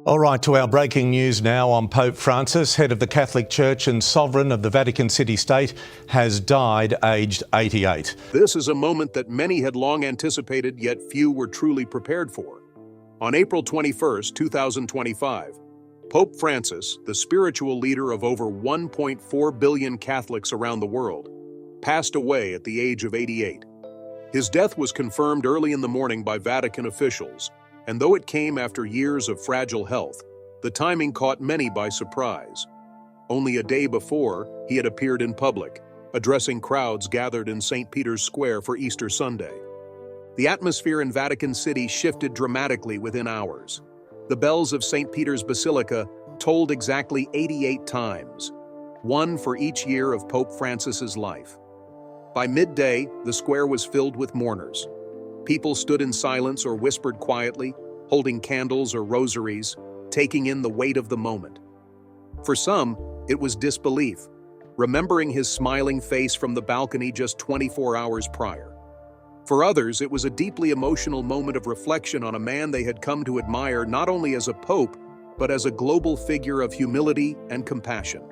All right, to our breaking news now on Pope Francis, head of the Catholic Church and sovereign of the Vatican City-State, has died aged 88. This is a moment that many had long anticipated, yet few were truly prepared for. On April 21, 2025, Pope Francis, the spiritual leader of over 1.4 billion Catholics around the world, passed away at the age of 88. His death was confirmed early in the morning by Vatican officials, and though it came after years of fragile health, the timing caught many by surprise. Only a day before, he had appeared in public, addressing crowds gathered in St. Peter's Square for Easter Sunday. The atmosphere in Vatican City shifted dramatically within hours. The bells of St. Peter's Basilica tolled exactly 88 times, one for each year of Pope Francis's life. By midday, the square was filled with mourners. People stood in silence or whispered quietly, holding candles or rosaries, taking in the weight of the moment. For some, it was disbelief, remembering his smiling face from the balcony just 24 hours prior. For others, it was a deeply emotional moment of reflection on a man they had come to admire not only as a pope, but as a global figure of humility and compassion.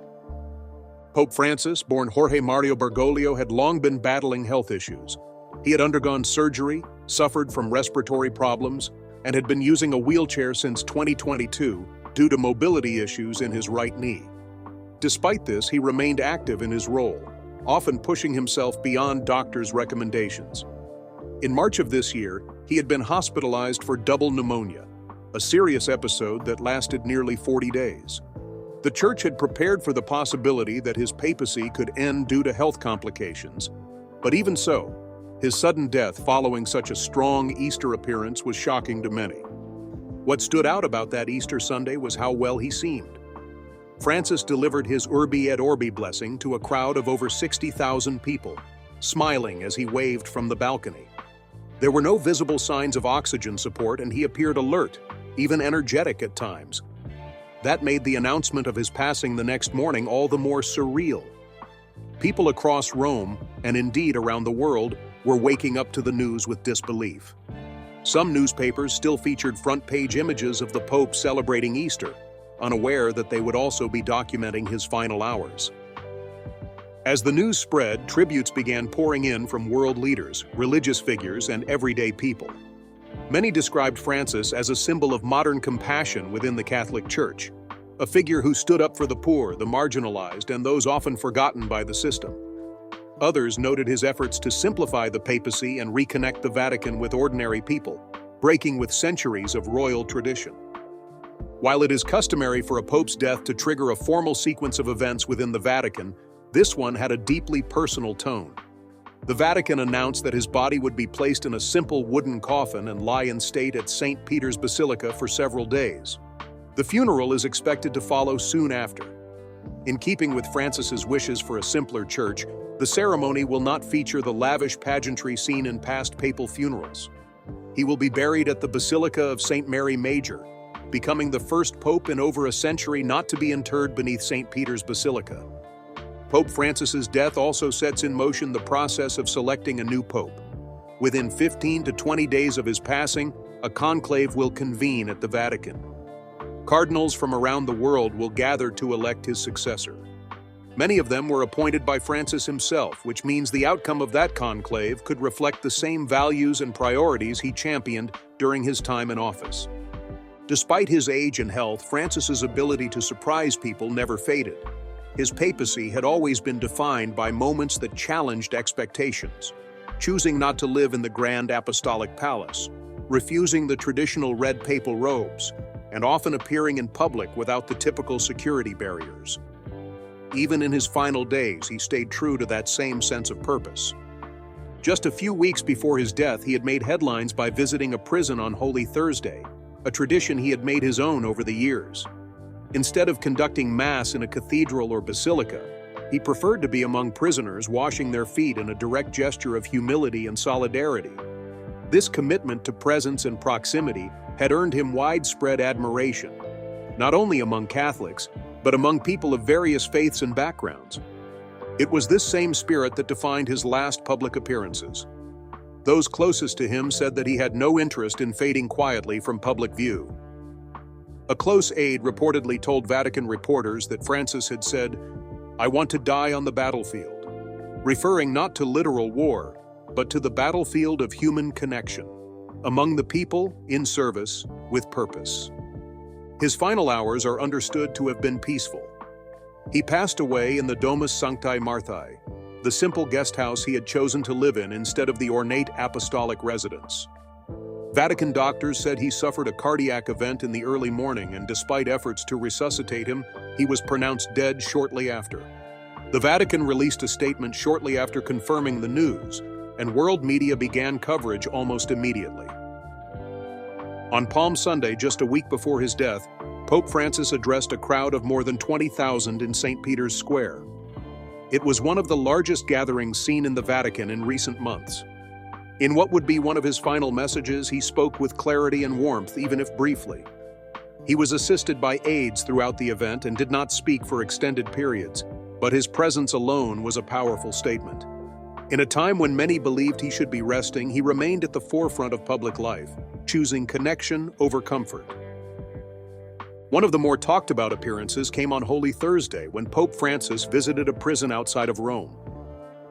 Pope Francis, born Jorge Mario Bergoglio, had long been battling health issues. He had undergone surgery, suffered from respiratory problems, and had been using a wheelchair since 2022 due to mobility issues in his right knee. Despite this, he remained active in his role, often pushing himself beyond doctors' recommendations. In March of this year, he had been hospitalized for double pneumonia, a serious episode that lasted nearly 40 days. The Church had prepared for the possibility that his papacy could end due to health complications, but even so, his sudden death following such a strong Easter appearance was shocking to many. What stood out about that Easter Sunday was how well he seemed. Francis delivered his Urbi et Orbi blessing to a crowd of over 60,000 people, smiling as he waved from the balcony. There were no visible signs of oxygen support, and he appeared alert, even energetic at times. That made the announcement of his passing the next morning all the more surreal. People across Rome, and indeed around the world, were waking up to the news with disbelief. Some newspapers still featured front-page images of the Pope celebrating Easter, unaware that they would also be documenting his final hours. As the news spread, tributes began pouring in from world leaders, religious figures, and everyday people. Many described Francis as a symbol of modern compassion within the Catholic Church, a figure who stood up for the poor, the marginalized, and those often forgotten by the system. Others noted his efforts to simplify the papacy and reconnect the Vatican with ordinary people, breaking with centuries of royal tradition. While it is customary for a pope's death to trigger a formal sequence of events within the Vatican, this one had a deeply personal tone. The Vatican announced that his body would be placed in a simple wooden coffin and lie in state at St. Peter's Basilica for several days. The funeral is expected to follow soon after. In keeping with Francis's wishes for a simpler church, the ceremony will not feature the lavish pageantry seen in past papal funerals. He will be buried at the Basilica of St. Mary Major, becoming the first pope in over a century not to be interred beneath St. Peter's Basilica. Pope Francis's death also sets in motion the process of selecting a new pope. Within 15 to 20 days of his passing, a conclave will convene at the Vatican. Cardinals from around the world will gather to elect his successor. Many of them were appointed by Francis himself, which means the outcome of that conclave could reflect the same values and priorities he championed during his time in office. Despite his age and health, Francis's ability to surprise people never faded. His papacy had always been defined by moments that challenged expectations, choosing not to live in the grand apostolic palace, refusing the traditional red papal robes, and often appearing in public without the typical security barriers. Even in his final days, he stayed true to that same sense of purpose. Just a few weeks before his death, he had made headlines by visiting a prison on Holy Thursday, a tradition he had made his own over the years. Instead of conducting Mass in a cathedral or basilica, he preferred to be among prisoners washing their feet in a direct gesture of humility and solidarity. This commitment to presence and proximity had earned him widespread admiration, not only among Catholics, but among people of various faiths and backgrounds. It was this same spirit that defined his last public appearances. Those closest to him said that he had no interest in fading quietly from public view. A close aide reportedly told Vatican reporters that Francis had said, "I want to die on the battlefield," referring not to literal war, but to the battlefield of human connection, among the people, in service, with purpose. His final hours are understood to have been peaceful. He passed away in the Domus Sanctae Marthae, the simple guest house he had chosen to live in instead of the ornate apostolic residence. Vatican doctors said he suffered a cardiac event in the early morning, and despite efforts to resuscitate him, he was pronounced dead shortly after. The Vatican released a statement shortly after confirming the news, and world media began coverage almost immediately. On Palm Sunday, just a week before his death, Pope Francis addressed a crowd of more than 20,000 in St. Peter's Square. It was one of the largest gatherings seen in the Vatican in recent months. In what would be one of his final messages, he spoke with clarity and warmth, even if briefly. He was assisted by aides throughout the event and did not speak for extended periods, but his presence alone was a powerful statement. In a time when many believed he should be resting, he remained at the forefront of public life, choosing connection over comfort. One of the more talked about appearances came on Holy Thursday when Pope Francis visited a prison outside of Rome.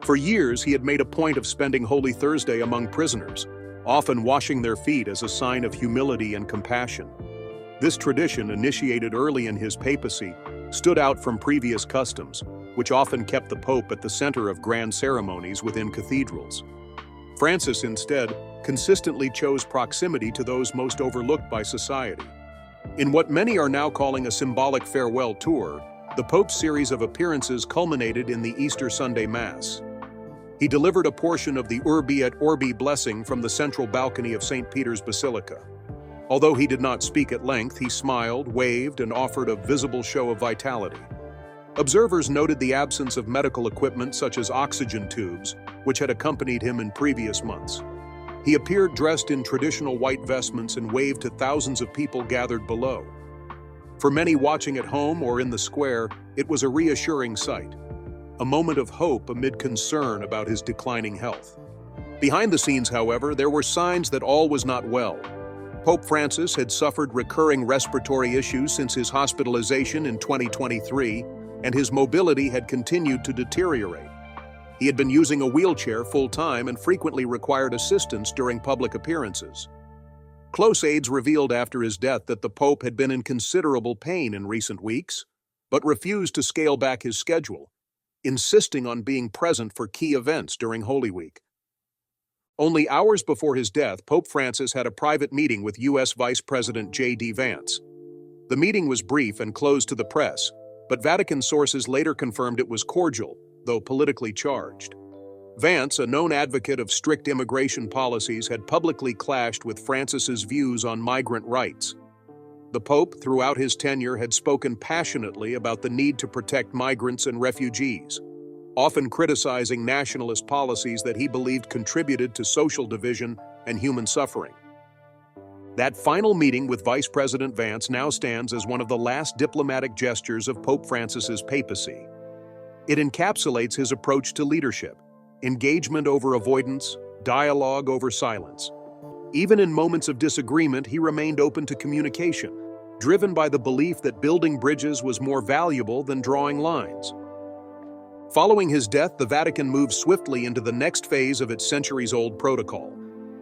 For years, he had made a point of spending Holy Thursday among prisoners, often washing their feet as a sign of humility and compassion. This tradition, initiated early in his papacy, stood out from previous customs, which often kept the Pope at the center of grand ceremonies within cathedrals. Francis, instead, consistently chose proximity to those most overlooked by society. In what many are now calling a symbolic farewell tour, the Pope's series of appearances culminated in the Easter Sunday Mass. He delivered a portion of the Urbi et Orbi blessing from the central balcony of St. Peter's Basilica. Although he did not speak at length, he smiled, waved, and offered a visible show of vitality. Observers noted the absence of medical equipment such as oxygen tubes, which had accompanied him in previous months. He appeared dressed in traditional white vestments and waved to thousands of people gathered below. For many watching at home or in the square, it was a reassuring sight, a moment of hope amid concern about his declining health. Behind the scenes, however, there were signs that all was not well. Pope Francis had suffered recurring respiratory issues since his hospitalization in 2023, and his mobility had continued to deteriorate. He had been using a wheelchair full-time and frequently required assistance during public appearances. Close aides revealed after his death that the Pope had been in considerable pain in recent weeks, but refused to scale back his schedule, insisting on being present for key events during Holy Week. Only hours before his death, Pope Francis had a private meeting with U.S. Vice President J.D. Vance. The meeting was brief and closed to the press, but Vatican sources later confirmed it was cordial, though politically charged. Vance, a known advocate of strict immigration policies, had publicly clashed with Francis's views on migrant rights. The Pope, throughout his tenure, had spoken passionately about the need to protect migrants and refugees, often criticizing nationalist policies that he believed contributed to social division and human suffering. That final meeting with Vice President Vance now stands as one of the last diplomatic gestures of Pope Francis's papacy. It encapsulates his approach to leadership: engagement over avoidance, dialogue over silence. Even in moments of disagreement, he remained open to communication, driven by the belief that building bridges was more valuable than drawing lines. Following his death, the Vatican moved swiftly into the next phase of its centuries-old protocol.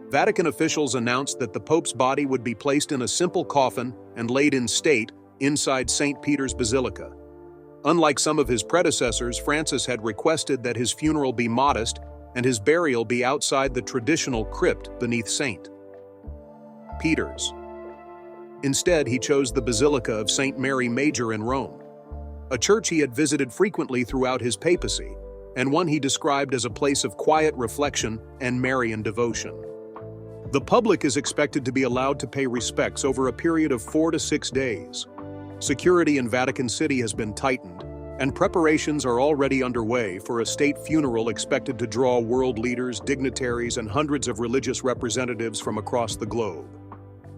Vatican officials announced that the Pope's body would be placed in a simple coffin and laid in state inside St. Peter's Basilica. Unlike some of his predecessors, Francis had requested that his funeral be modest and his burial be outside the traditional crypt beneath St. Peter's. Instead, he chose the Basilica of St. Mary Major in Rome, a church he had visited frequently throughout his papacy, and one he described as a place of quiet reflection and Marian devotion. The public is expected to be allowed to pay respects over a period of 4 to 6 days. Security in Vatican City has been tightened, and preparations are already underway for a state funeral expected to draw world leaders, dignitaries, and hundreds of religious representatives from across the globe.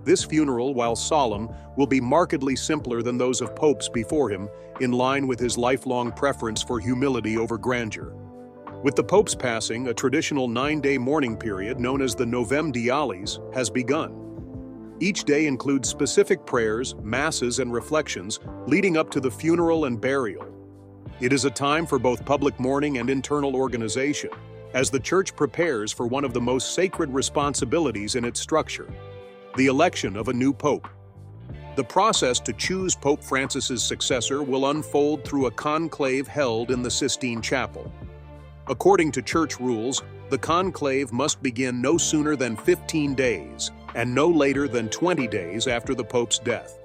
This funeral, while solemn, will be markedly simpler than those of popes before him, in line with his lifelong preference for humility over grandeur. With the Pope's passing, a traditional 9-day mourning period known as the Novem Dialis has begun. Each day includes specific prayers, masses, and reflections leading up to the funeral and burial. It is a time for both public mourning and internal organization, as the Church prepares for one of the most sacred responsibilities in its structure, the election of a new pope. The process to choose Pope Francis's successor will unfold through a conclave held in the Sistine Chapel. According to Church rules, the conclave must begin no sooner than 15 days and no later than 20 days after the Pope's death.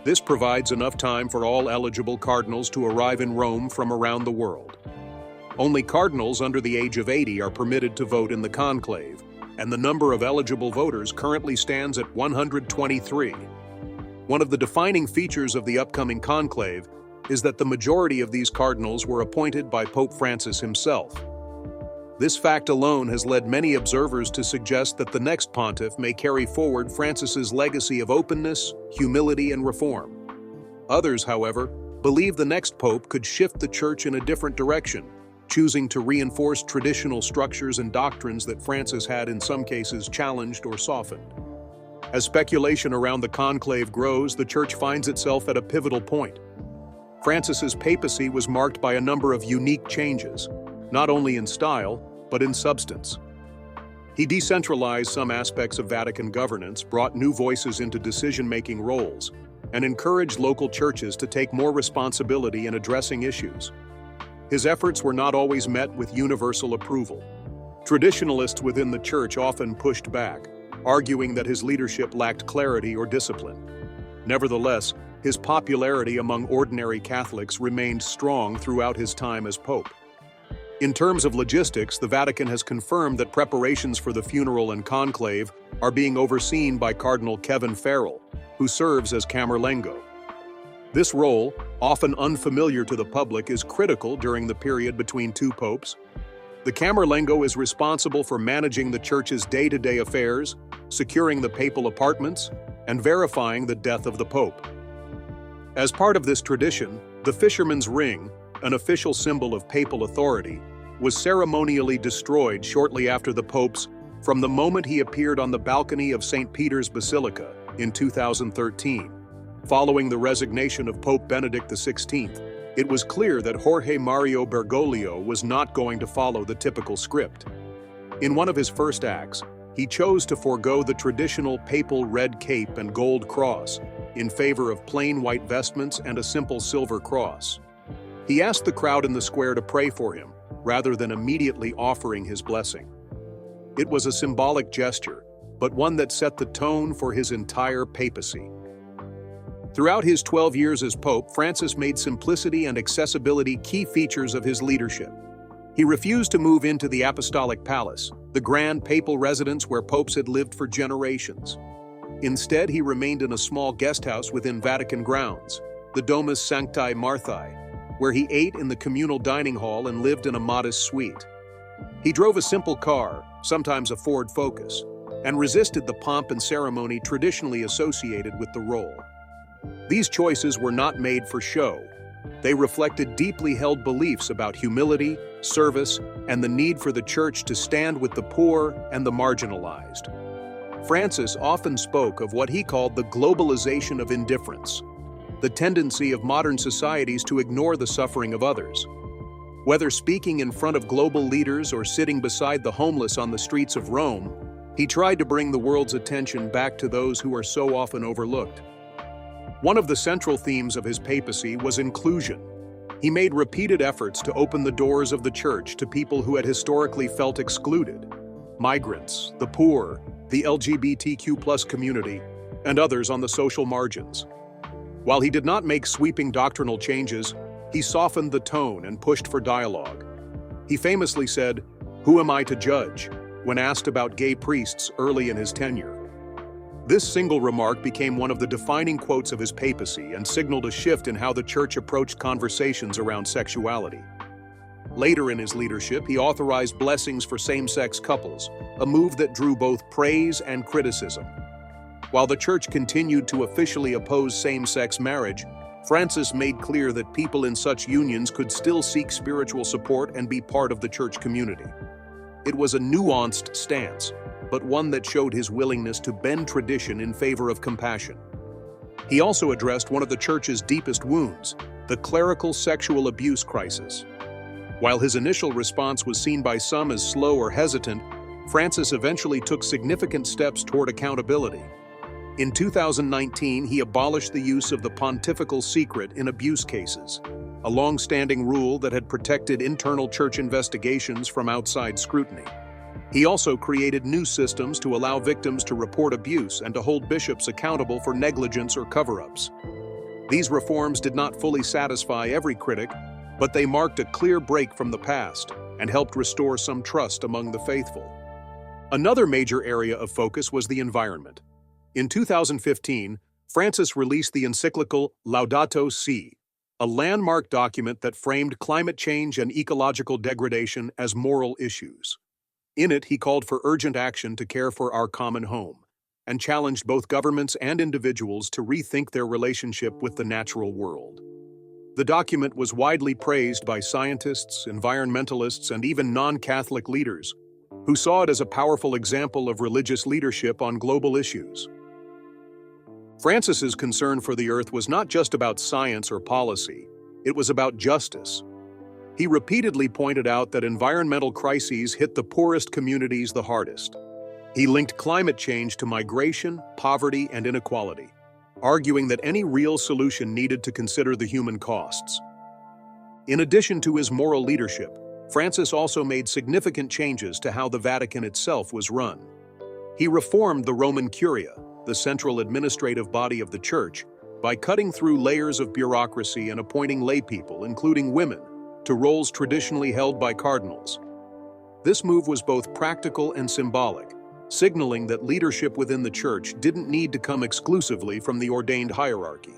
This provides enough time for all eligible cardinals to arrive in Rome from around the world. Only cardinals under the age of 80 are permitted to vote in the conclave, and the number of eligible voters currently stands at 123. One of the defining features of the upcoming conclave is that the majority of these cardinals were appointed by Pope Francis himself. This fact alone has led many observers to suggest that the next pontiff may carry forward Francis's legacy of openness, humility, and reform. Others, however, believe the next pope could shift the Church in a different direction, choosing to reinforce traditional structures and doctrines that Francis had in some cases challenged or softened. As speculation around the conclave grows, the Church finds itself at a pivotal point. Francis's papacy was marked by a number of unique changes, not only in style, but in substance. He decentralized some aspects of Vatican governance, brought new voices into decision-making roles, and encouraged local churches to take more responsibility in addressing issues. His efforts were not always met with universal approval. Traditionalists within the Church often pushed back, arguing that his leadership lacked clarity or discipline. Nevertheless, his popularity among ordinary Catholics remained strong throughout his time as Pope. In terms of logistics, the Vatican has confirmed that preparations for the funeral and conclave are being overseen by Cardinal Kevin Farrell, who serves as Camerlengo. This role, often unfamiliar to the public, is critical during the period between two popes. The Camerlengo is responsible for managing the Church's day-to-day affairs, securing the papal apartments, and verifying the death of the Pope. As part of this tradition, the fisherman's ring, an official symbol of papal authority, was ceremonially destroyed shortly after the Pope's from the moment he appeared on the balcony of St. Peter's Basilica in 2013. Following the resignation of Pope Benedict XVI, it was clear that Jorge Mario Bergoglio was not going to follow the typical script. In one of his first acts, he chose to forego the traditional papal red cape and gold cross in favor of plain white vestments and a simple silver cross. He asked the crowd in the square to pray for him, rather than immediately offering his blessing. It was a symbolic gesture, but one that set the tone for his entire papacy. Throughout his 12 years as Pope, Francis made simplicity and accessibility key features of his leadership. He refused to move into the Apostolic Palace, the grand papal residence where popes had lived for generations. Instead, he remained in a small guest house within Vatican grounds, the Domus Sanctae Marthae, where he ate in the communal dining hall and lived in a modest suite. He drove a simple car, sometimes a Ford Focus, and resisted the pomp and ceremony traditionally associated with the role. These choices were not made for show. They reflected deeply held beliefs about humility, service, and the need for the Church to stand with the poor and the marginalized. Francis often spoke of what he called the globalization of indifference, the tendency of modern societies to ignore the suffering of others. Whether speaking in front of global leaders or sitting beside the homeless on the streets of Rome, he tried to bring the world's attention back to those who are so often overlooked. One of the central themes of his papacy was inclusion. He made repeated efforts to open the doors of the Church to people who had historically felt excluded: migrants, the poor, the LGBTQ+ community, and others on the social margins. While he did not make sweeping doctrinal changes, he softened the tone and pushed for dialogue. He famously said, "Who am I to judge?" when asked about gay priests early in his tenure. This single remark became one of the defining quotes of his papacy and signaled a shift in how the Church approached conversations around sexuality. Later in his leadership, he authorized blessings for same-sex couples, a move that drew both praise and criticism. While the Church continued to officially oppose same-sex marriage, Francis made clear that people in such unions could still seek spiritual support and be part of the Church community. It was a nuanced stance, but one that showed his willingness to bend tradition in favor of compassion. He also addressed one of the church's deepest wounds, the clerical sexual abuse crisis. While his initial response was seen by some as slow or hesitant, Francis eventually took significant steps toward accountability. In 2019, he abolished the use of the pontifical secret in abuse cases, a long-standing rule that had protected internal church investigations from outside scrutiny. He also created new systems to allow victims to report abuse and to hold bishops accountable for negligence or cover-ups. These reforms did not fully satisfy every critic, but they marked a clear break from the past and helped restore some trust among the faithful. Another major area of focus was the environment. In 2015, Francis released the encyclical Laudato Si', a landmark document that framed climate change and ecological degradation as moral issues. In it, he called for urgent action to care for our common home, and challenged both governments and individuals to rethink their relationship with the natural world. The document was widely praised by scientists, environmentalists, and even non-Catholic leaders, who saw it as a powerful example of religious leadership on global issues. Francis's concern for the earth was not just about science or policy, it was about justice. He repeatedly pointed out that environmental crises hit the poorest communities the hardest. He linked climate change to migration, poverty, and inequality, arguing that any real solution needed to consider the human costs. In addition to his moral leadership, Francis also made significant changes to how the Vatican itself was run. He reformed the Roman Curia, the central administrative body of the Church, by cutting through layers of bureaucracy and appointing laypeople, including women, to roles traditionally held by cardinals. This move was both practical and symbolic, signaling that leadership within the Church didn't need to come exclusively from the ordained hierarchy.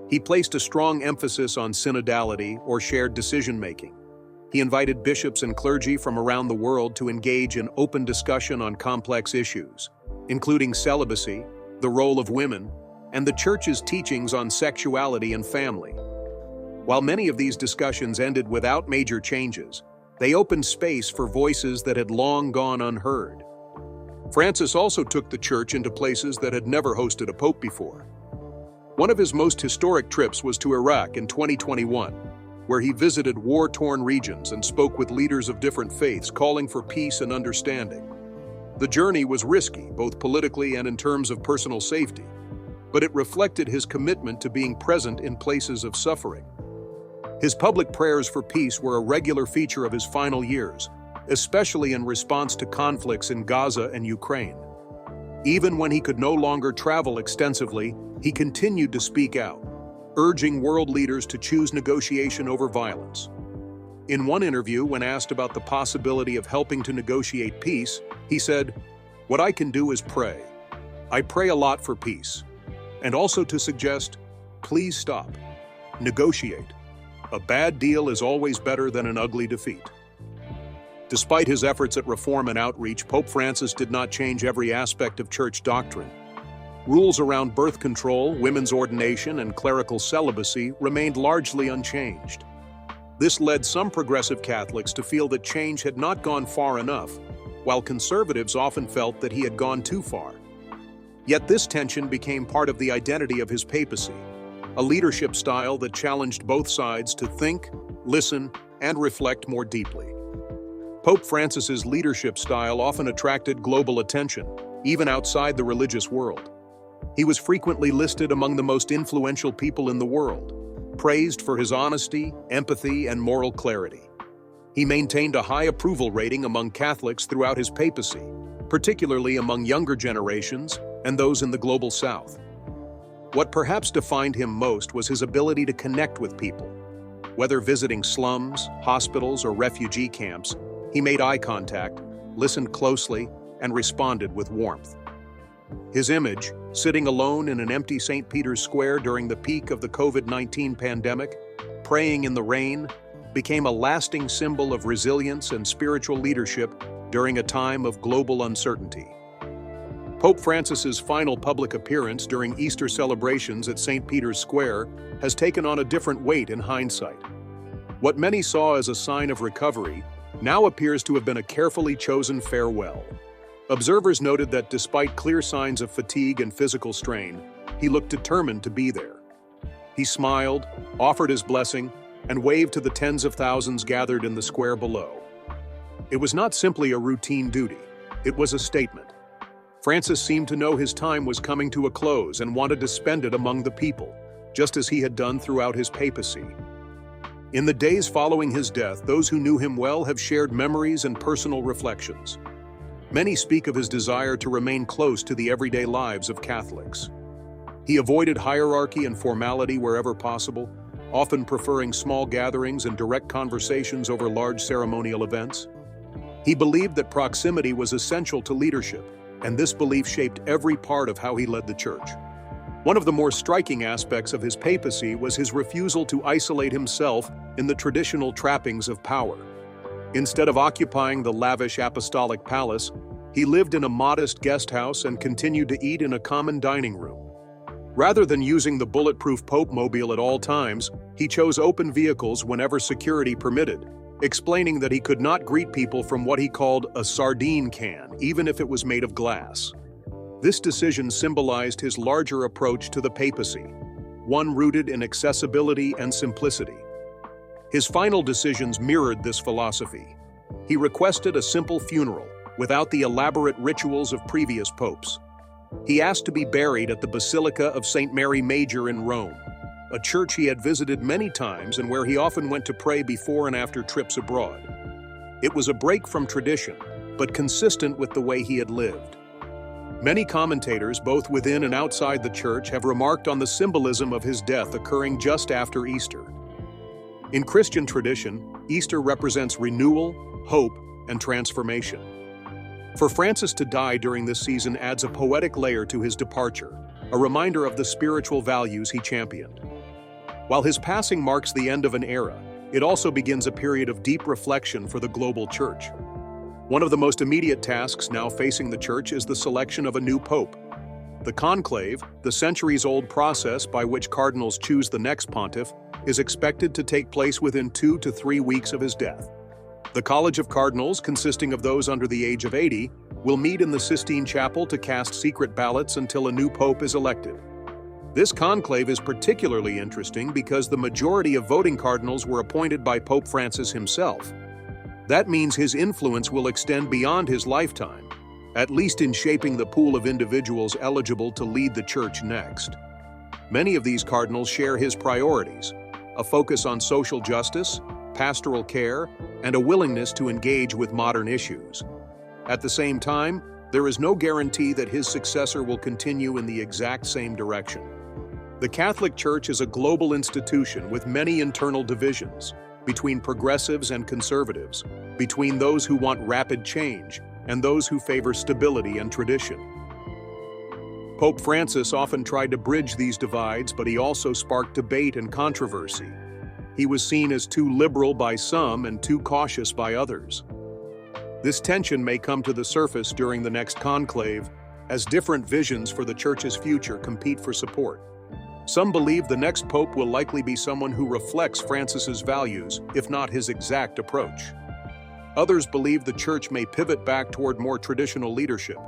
He placed a strong emphasis on synodality, or shared decision-making. He invited bishops and clergy from around the world to engage in open discussion on complex issues, including celibacy, the role of women, and the Church's teachings on sexuality and family. While many of these discussions ended without major changes, they opened space for voices that had long gone unheard. Francis also took the Church into places that had never hosted a pope before. One of his most historic trips was to Iraq in 2021, where he visited war-torn regions and spoke with leaders of different faiths, calling for peace and understanding. The journey was risky, both politically and in terms of personal safety, but it reflected his commitment to being present in places of suffering. His public prayers for peace were a regular feature of his final years, especially in response to conflicts in Gaza and Ukraine. Even when he could no longer travel extensively, he continued to speak out, urging world leaders to choose negotiation over violence. In one interview, when asked about the possibility of helping to negotiate peace, he said, "What I can do is pray. I pray a lot for peace, and also to suggest, please stop. Negotiate. A bad deal is always better than an ugly defeat." Despite his efforts at reform and outreach, Pope Francis did not change every aspect of church doctrine. Rules around birth control, women's ordination, and clerical celibacy remained largely unchanged. This led some progressive Catholics to feel that change had not gone far enough, while conservatives often felt that he had gone too far. Yet this tension became part of the identity of his papacy, a leadership style that challenged both sides to think, listen, and reflect more deeply. Pope Francis's leadership style often attracted global attention, even outside the religious world. He was frequently listed among the most influential people in the world, praised for his honesty, empathy, and moral clarity. He maintained a high approval rating among Catholics throughout his papacy, particularly among younger generations and those in the global South. What perhaps defined him most was his ability to connect with people. Whether visiting slums, hospitals, or refugee camps, he made eye contact, listened closely, and responded with warmth. His image, sitting alone in an empty St. Peter's Square during the peak of the COVID-19 pandemic, praying in the rain, became a lasting symbol of resilience and spiritual leadership during a time of global uncertainty. Pope Francis's final public appearance during Easter celebrations at St. Peter's Square has taken on a different weight in hindsight. What many saw as a sign of recovery now appears to have been a carefully chosen farewell. Observers noted that despite clear signs of fatigue and physical strain, he looked determined to be there. He smiled, offered his blessing, and waved to the tens of thousands gathered in the square below. It was not simply a routine duty, it was a statement. Francis seemed to know his time was coming to a close and wanted to spend it among the people, just as he had done throughout his papacy. In the days following his death, those who knew him well have shared memories and personal reflections. Many speak of his desire to remain close to the everyday lives of Catholics. He avoided hierarchy and formality wherever possible, often preferring small gatherings and direct conversations over large ceremonial events. He believed that proximity was essential to leadership, and this belief shaped every part of how he led the Church. One of the more striking aspects of his papacy was his refusal to isolate himself in the traditional trappings of power. Instead of occupying the lavish apostolic palace, he lived in a modest guest house and continued to eat in a common dining room. Rather than using the bulletproof Pope mobile at all times, he chose open vehicles whenever security permitted, explaining that he could not greet people from what he called a sardine can, even if it was made of glass. This decision symbolized his larger approach to the papacy, one rooted in accessibility and simplicity. His final decisions mirrored this philosophy. He requested a simple funeral, without the elaborate rituals of previous popes. He asked to be buried at the Basilica of St. Mary Major in Rome, a church he had visited many times and where he often went to pray before and after trips abroad. It was a break from tradition, but consistent with the way he had lived. Many commentators, both within and outside the church, have remarked on the symbolism of his death occurring just after Easter. In Christian tradition, Easter represents renewal, hope, and transformation. For Francis to die during this season adds a poetic layer to his departure, a reminder of the spiritual values he championed. While his passing marks the end of an era, it also begins a period of deep reflection for the global church. One of the most immediate tasks now facing the church is the selection of a new pope. The conclave, the centuries-old process by which cardinals choose the next pontiff, is expected to take place within 2 to 3 weeks of his death. The College of Cardinals, consisting of those under the age of 80, will meet in the Sistine Chapel to cast secret ballots until a new pope is elected. This conclave is particularly interesting because the majority of voting cardinals were appointed by Pope Francis himself. That means his influence will extend beyond his lifetime, at least in shaping the pool of individuals eligible to lead the Church next. Many of these cardinals share his priorities: a focus on social justice, pastoral care, and a willingness to engage with modern issues. At the same time, there is no guarantee that his successor will continue in the exact same direction. The Catholic Church is a global institution with many internal divisions, between progressives and conservatives, between those who want rapid change and those who favor stability and tradition. Pope Francis often tried to bridge these divides, but he also sparked debate and controversy. He was seen as too liberal by some and too cautious by others. This tension may come to the surface during the next conclave, as different visions for the Church's future compete for support. Some believe the next pope will likely be someone who reflects Francis's values, if not his exact approach. Others believe the Church may pivot back toward more traditional leadership,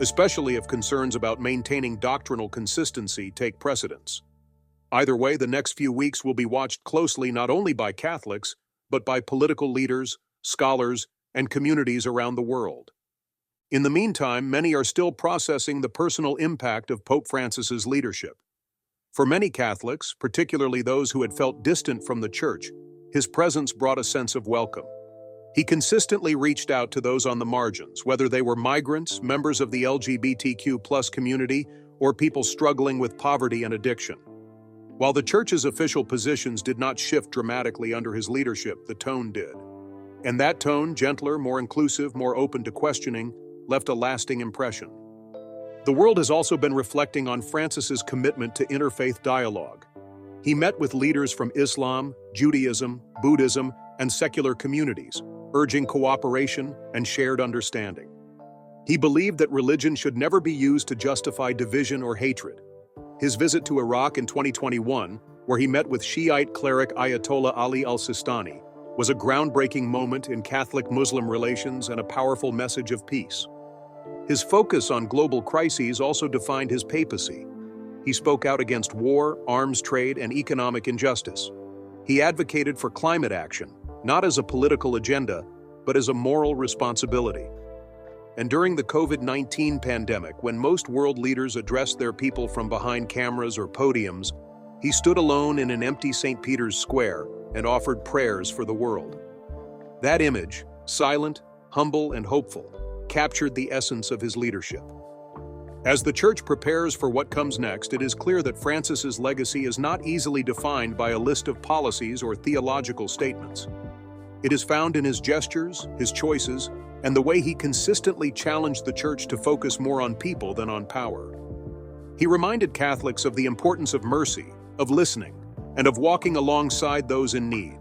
especially if concerns about maintaining doctrinal consistency take precedence. Either way, the next few weeks will be watched closely not only by Catholics, but by political leaders, scholars, and communities around the world. In the meantime, many are still processing the personal impact of Pope Francis's leadership. For many Catholics, particularly those who had felt distant from the Church, his presence brought a sense of welcome. He consistently reached out to those on the margins, whether they were migrants, members of the LGBTQ+ community, or people struggling with poverty and addiction. While the Church's official positions did not shift dramatically under his leadership, the tone did. And that tone, gentler, more inclusive, more open to questioning, left a lasting impression. The world has also been reflecting on Francis's commitment to interfaith dialogue. He met with leaders from Islam, Judaism, Buddhism, and secular communities, urging cooperation and shared understanding. He believed that religion should never be used to justify division or hatred. His visit to Iraq in 2021, where he met with Shiite cleric Ayatollah Ali al-Sistani, was a groundbreaking moment in Catholic-Muslim relations and a powerful message of peace. His focus on global crises also defined his papacy. He spoke out against war, arms trade, and economic injustice. He advocated for climate action, not as a political agenda, but as a moral responsibility. And during the COVID-19 pandemic, when most world leaders addressed their people from behind cameras or podiums, he stood alone in an empty St. Peter's Square and offered prayers for the world. That image, silent, humble, and hopeful, captured the essence of his leadership. As the Church prepares for what comes next, it is clear that Francis's legacy is not easily defined by a list of policies or theological statements. It is found in his gestures, his choices, and the way he consistently challenged the Church to focus more on people than on power. He reminded Catholics of the importance of mercy, of listening, and of walking alongside those in need.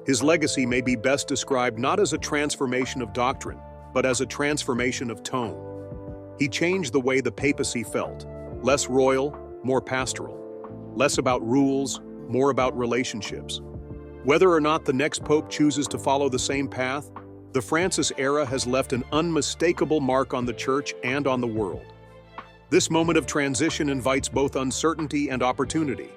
His legacy may be best described not as a transformation of doctrine, but as a transformation of tone. He changed the way the papacy felt, less royal, more pastoral, less about rules, more about relationships. Whether or not the next pope chooses to follow the same path, the Francis era has left an unmistakable mark on the Church and on the world. This moment of transition invites both uncertainty and opportunity.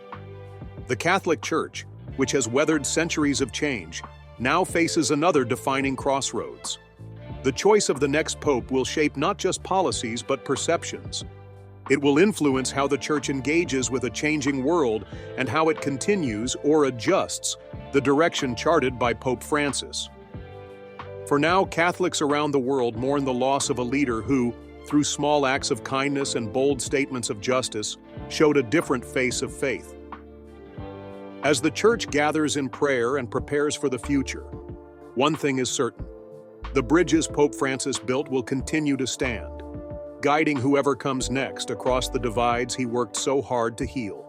The Catholic Church, which has weathered centuries of change, now faces another defining crossroads. The choice of the next pope will shape not just policies but perceptions. It will influence how the Church engages with a changing world and how it continues or adjusts the direction charted by Pope Francis. For now, Catholics around the world mourn the loss of a leader who, through small acts of kindness and bold statements of justice, showed a different face of faith. As the Church gathers in prayer and prepares for the future, one thing is certain: the bridges Pope Francis built will continue to stand, guiding whoever comes next across the divides he worked so hard to heal.